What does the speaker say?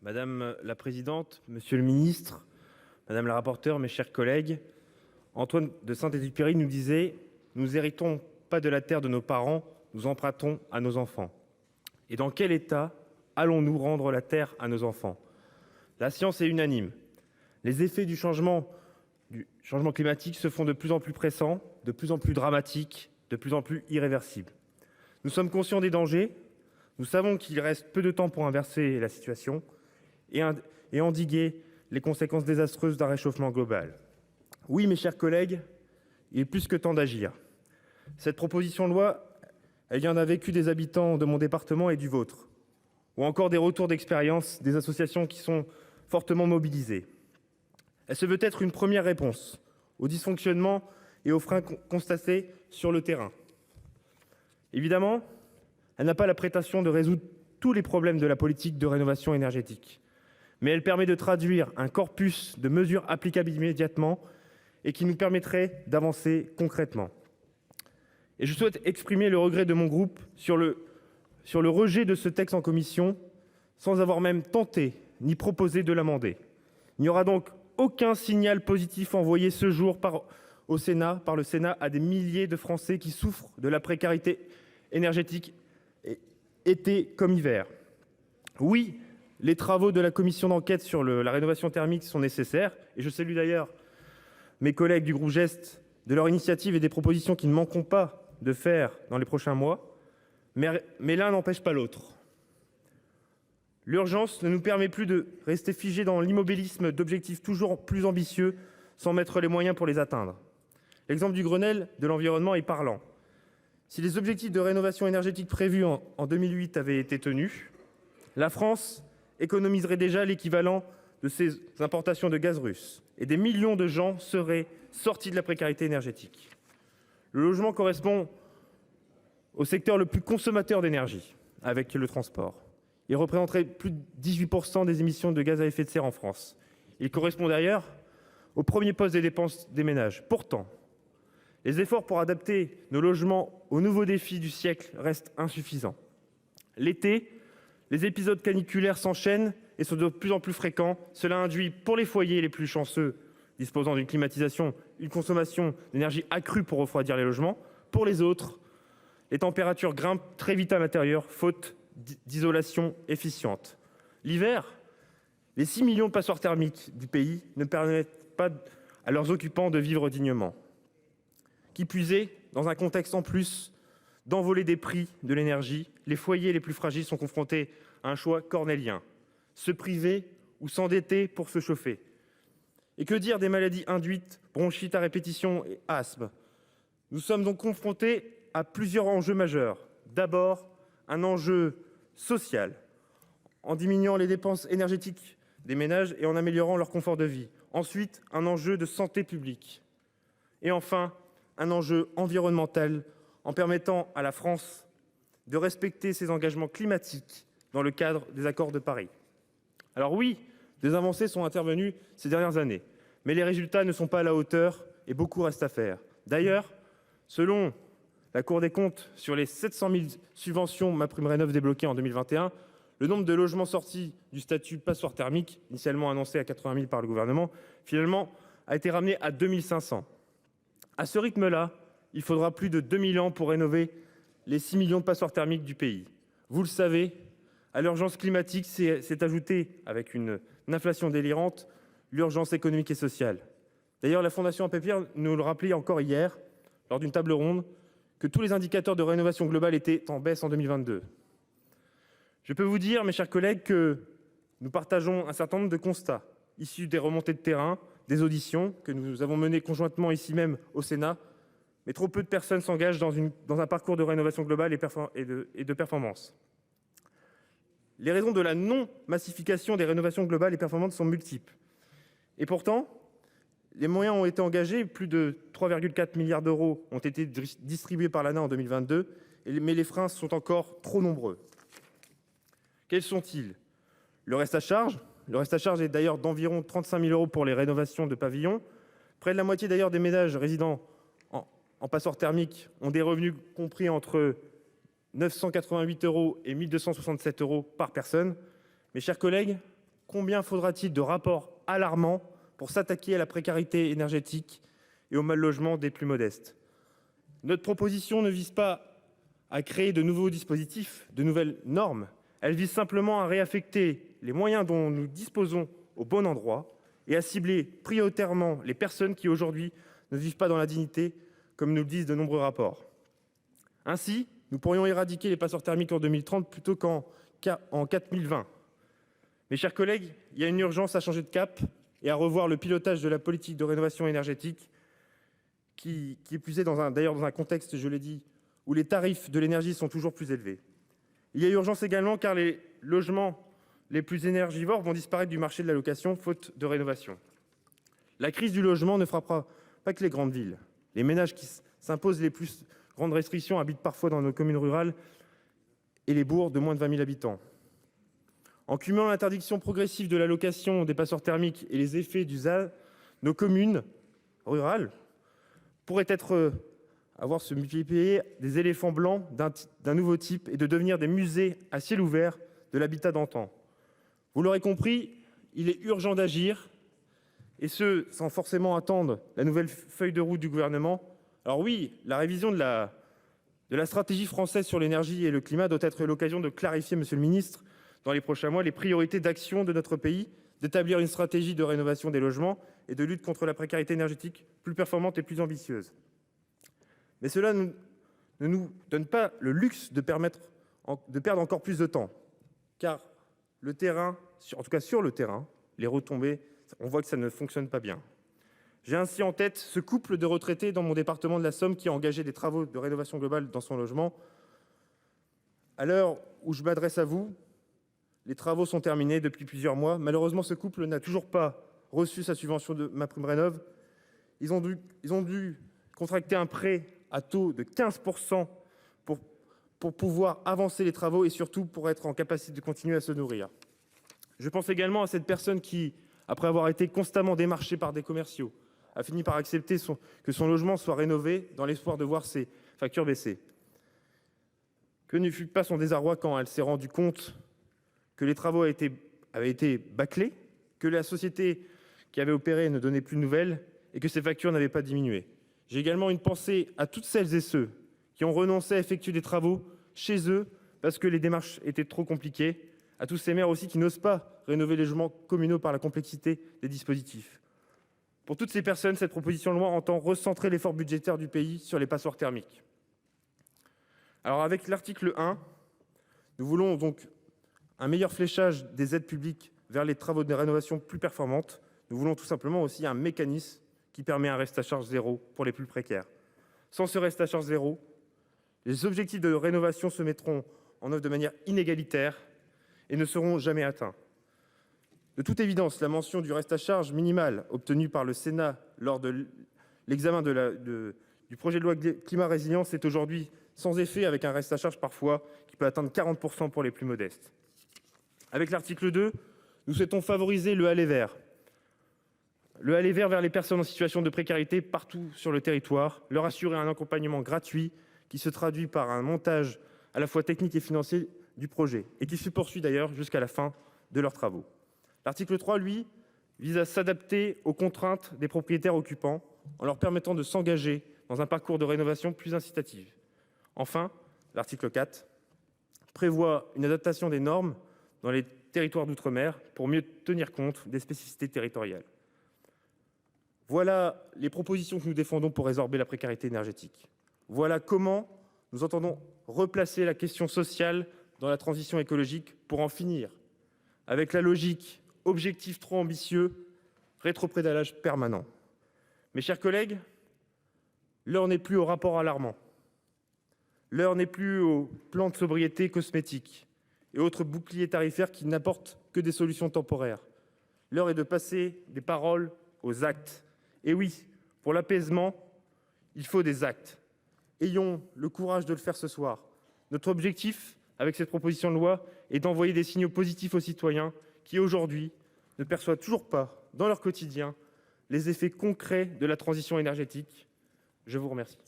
Madame la présidente, monsieur le ministre, madame la rapporteure, mes chers collègues, Antoine de Saint-Exupéry nous disait: nous héritons pas de la terre de nos parents, nous empruntons à nos enfants. Et dans quel état allons-nous rendre la terre à nos enfants? La science est unanime. Les effets du changement climatique se font de plus en plus pressants, de plus en plus dramatiques, de plus en plus irréversibles. Nous sommes conscients des dangers. Nous savons qu'il reste peu de temps pour inverser la situation et endiguer les conséquences désastreuses d'un réchauffement global. Oui, mes chers collègues, il est plus que temps d'agir. Cette proposition de loi, elle vient d'un vécu des habitants de mon département et du vôtre, ou encore des retours d'expérience des associations qui sont fortement mobilisées. Elle se veut être une première réponse aux dysfonctionnements et aux freins constatés sur le terrain. Évidemment, elle n'a pas la prétention de résoudre tous les problèmes de la politique de rénovation énergétique, mais elle permet de traduire un corpus de mesures applicables immédiatement et qui nous permettrait d'avancer concrètement. Et je souhaite exprimer le regret de mon groupe sur le rejet de ce texte en commission, sans avoir même tenté ni proposé de l'amender. Il n'y aura donc aucun signal positif envoyé ce jour par le Sénat à des milliers de Français qui souffrent de la précarité énergétique été comme hiver. Oui, les travaux de la commission d'enquête sur la rénovation thermique sont nécessaires et je salue d'ailleurs mes collègues du groupe GEST de leur initiative et des propositions qu'ils ne manqueront pas de faire dans les prochains mois. Mais l'un n'empêche pas l'autre. L'urgence ne nous permet plus de rester figés dans l'immobilisme d'objectifs toujours plus ambitieux sans mettre les moyens pour les atteindre. L'exemple du Grenelle de l'environnement est parlant. Si les objectifs de rénovation énergétique prévus en 2008 avaient été tenus, la France économiserait déjà l'équivalent de ses importations de gaz russe et des millions de gens seraient sortis de la précarité énergétique. Le logement correspond au secteur le plus consommateur d'énergie avec le transport. Il représenterait plus de 18% des émissions de gaz à effet de serre en France. Il correspond d'ailleurs au premier poste des dépenses des ménages. Pourtant, les efforts pour adapter nos logements aux nouveaux défis du siècle restent insuffisants. L'été, les épisodes caniculaires s'enchaînent et sont de plus en plus fréquents. Cela induit pour les foyers les plus chanceux, disposant d'une climatisation, une consommation d'énergie accrue pour refroidir les logements. Pour les autres, les températures grimpent très vite à l'intérieur, faute d'isolation efficiente. L'hiver, les 6 millions de passoires thermiques du pays ne permettent pas à leurs occupants de vivre dignement. Qui plus est, dans un contexte en plus d'envolée des prix de l'énergie, les foyers les plus fragiles sont confrontés à un choix cornélien: se priver ou s'endetter pour se chauffer. Et que dire des maladies induites, bronchite à répétition et asthme? Nous sommes donc confrontés à plusieurs enjeux majeurs. D'abord, un enjeu social, en diminuant les dépenses énergétiques des ménages et en améliorant leur confort de vie. Ensuite, un enjeu de santé publique. Et enfin, un enjeu environnemental, en permettant à la France de respecter ses engagements climatiques dans le cadre des accords de Paris. Alors oui, des avancées sont intervenues ces dernières années, mais les résultats ne sont pas à la hauteur et beaucoup reste à faire. D'ailleurs, selon la Cour des comptes, sur les 700 000 subventions MaPrimeRénov' débloquées en 2021, le nombre de logements sortis du statut passoire thermique, initialement annoncé à 80 000 par le gouvernement, finalement a été ramené à 2500. À ce rythme-là, il faudra plus de 2000 ans pour rénover les 6 millions de passoires thermiques du pays. Vous le savez, à l'urgence climatique s'est ajoutée, avec une inflation délirante, l'urgence économique et sociale. D'ailleurs, la Fondation Abbé Pierre nous le rappelait encore hier, lors d'une table ronde, que tous les indicateurs de rénovation globale étaient en baisse en 2022. Je peux vous dire, mes chers collègues, que nous partageons un certain nombre de constats issus des remontées de terrain, des auditions que nous avons menées conjointement ici même au Sénat, mais trop peu de personnes s'engagent dans un parcours de rénovation globale et de performance. Les raisons de la non-massification des rénovations globales et performantes sont multiples. Et pourtant, les moyens ont été engagés, plus de 3,4 milliards d'euros ont été distribués par l'ANA en 2022, mais les freins sont encore trop nombreux. Quels sont-ils? Le reste à charge est d'ailleurs d'environ 35 000 euros pour les rénovations de pavillons. Près de la moitié d'ailleurs des ménages résidant en passoire thermique ont des revenus compris entre 988 euros et 1 267 euros par personne. Mes chers collègues, combien faudra-t-il de rapports alarmants pour s'attaquer à la précarité énergétique et au mal logement des plus modestes? Notre proposition ne vise pas à créer de nouveaux dispositifs, de nouvelles normes. Elle vise simplement à réaffecter les moyens dont nous disposons au bon endroit et à cibler prioritairement les personnes qui aujourd'hui ne vivent pas dans la dignité, comme nous le disent de nombreux rapports. Ainsi, nous pourrions éradiquer les passoires thermiques en 2030 plutôt qu'en 4020. Mes chers collègues, il y a une urgence à changer de cap et à revoir le pilotage de la politique de rénovation énergétique qui est plus est dans un contexte, je l'ai dit, où les tarifs de l'énergie sont toujours plus élevés. Il y a urgence également car les logements les plus énergivores vont disparaître du marché de la location faute de rénovation. La crise du logement ne frappera pas que les grandes villes. Les ménages qui s'imposent les plus grandes restrictions habitent parfois dans nos communes rurales et les bourgs de moins de 20 000 habitants. En cumulant l'interdiction progressive de la location des passoires thermiques et les effets du ZAN, nos communes rurales pourraient avoir se multiplier des éléphants blancs d'un nouveau type et de devenir des musées à ciel ouvert de l'habitat d'antan. Vous l'aurez compris, il est urgent d'agir, et ce, sans forcément attendre la nouvelle feuille de route du gouvernement. Alors oui, la révision de la stratégie française sur l'énergie et le climat doit être l'occasion de clarifier, monsieur le ministre, dans les prochains mois, les priorités d'action de notre pays, d'établir une stratégie de rénovation des logements et de lutte contre la précarité énergétique plus performante et plus ambitieuse. Mais cela ne nous donne pas le luxe de perdre encore plus de temps, car le terrain, en tout cas sur le terrain, les retombées, on voit que ça ne fonctionne pas bien. J'ai ainsi en tête ce couple de retraités dans mon département de la Somme qui a engagé des travaux de rénovation globale dans son logement. À l'heure où je m'adresse à vous, les travaux sont terminés depuis plusieurs mois. Malheureusement, ce couple n'a toujours pas reçu sa subvention de MaPrimeRénov'. Ils ont dû contracter un prêt à taux de 15% pour pouvoir avancer les travaux et surtout pour être en capacité de continuer à se nourrir. Je pense également à cette personne qui, après avoir été constamment démarchée par des commerciaux, a fini par accepter que son logement soit rénové dans l'espoir de voir ses factures baisser. Que ne fut pas son désarroi quand elle s'est rendue compte que les travaux avaient été bâclés, que la société qui avait opéré ne donnait plus de nouvelles et que ses factures n'avaient pas diminué. J'ai également une pensée à toutes celles et ceux qui ont renoncé à effectuer des travaux chez eux parce que les démarches étaient trop compliquées, à tous ces maires aussi qui n'osent pas rénover les logements communaux par la complexité des dispositifs. Pour toutes ces personnes, cette proposition de loi entend recentrer l'effort budgétaire du pays sur les passoires thermiques. Alors avec l'article 1, nous voulons donc un meilleur fléchage des aides publiques vers les travaux de rénovation plus performantes. Nous voulons tout simplement aussi un mécanisme qui permet un reste à charge zéro pour les plus précaires. Sans ce reste à charge zéro, les objectifs de rénovation se mettront en œuvre de manière inégalitaire et ne seront jamais atteints. De toute évidence, la mention du reste à charge minimal obtenu par le Sénat lors de l'examen du projet de loi climat résilience est aujourd'hui sans effet, avec un reste à charge parfois qui peut atteindre 40% pour les plus modestes. Avec l'article 2, nous souhaitons favoriser le aller vers. Le aller vers les personnes en situation de précarité partout sur le territoire, leur assurer un accompagnement gratuit qui se traduit par un montage à la fois technique et financier du projet et qui se poursuit d'ailleurs jusqu'à la fin de leurs travaux. L'article 3, lui, vise à s'adapter aux contraintes des propriétaires occupants en leur permettant de s'engager dans un parcours de rénovation plus incitatif. Enfin, l'article 4 prévoit une adaptation des normes dans les territoires d'outre-mer pour mieux tenir compte des spécificités territoriales. Voilà les propositions que nous défendons pour résorber la précarité énergétique. Voilà comment nous entendons replacer la question sociale dans la transition écologique pour en finir avec la logique objectif trop ambitieux, rétropédalage permanent. Mes chers collègues, l'heure n'est plus au rapport alarmant. L'heure n'est plus au plan de sobriété cosmétique et autres boucliers tarifaires qui n'apportent que des solutions temporaires. L'heure est de passer des paroles aux actes. Et oui, pour l'apaisement, il faut des actes. Ayons le courage de le faire ce soir. Notre objectif, avec cette proposition de loi, est d'envoyer des signaux positifs aux citoyens qui, aujourd'hui, ne perçoivent toujours pas, dans leur quotidien, les effets concrets de la transition énergétique. Je vous remercie.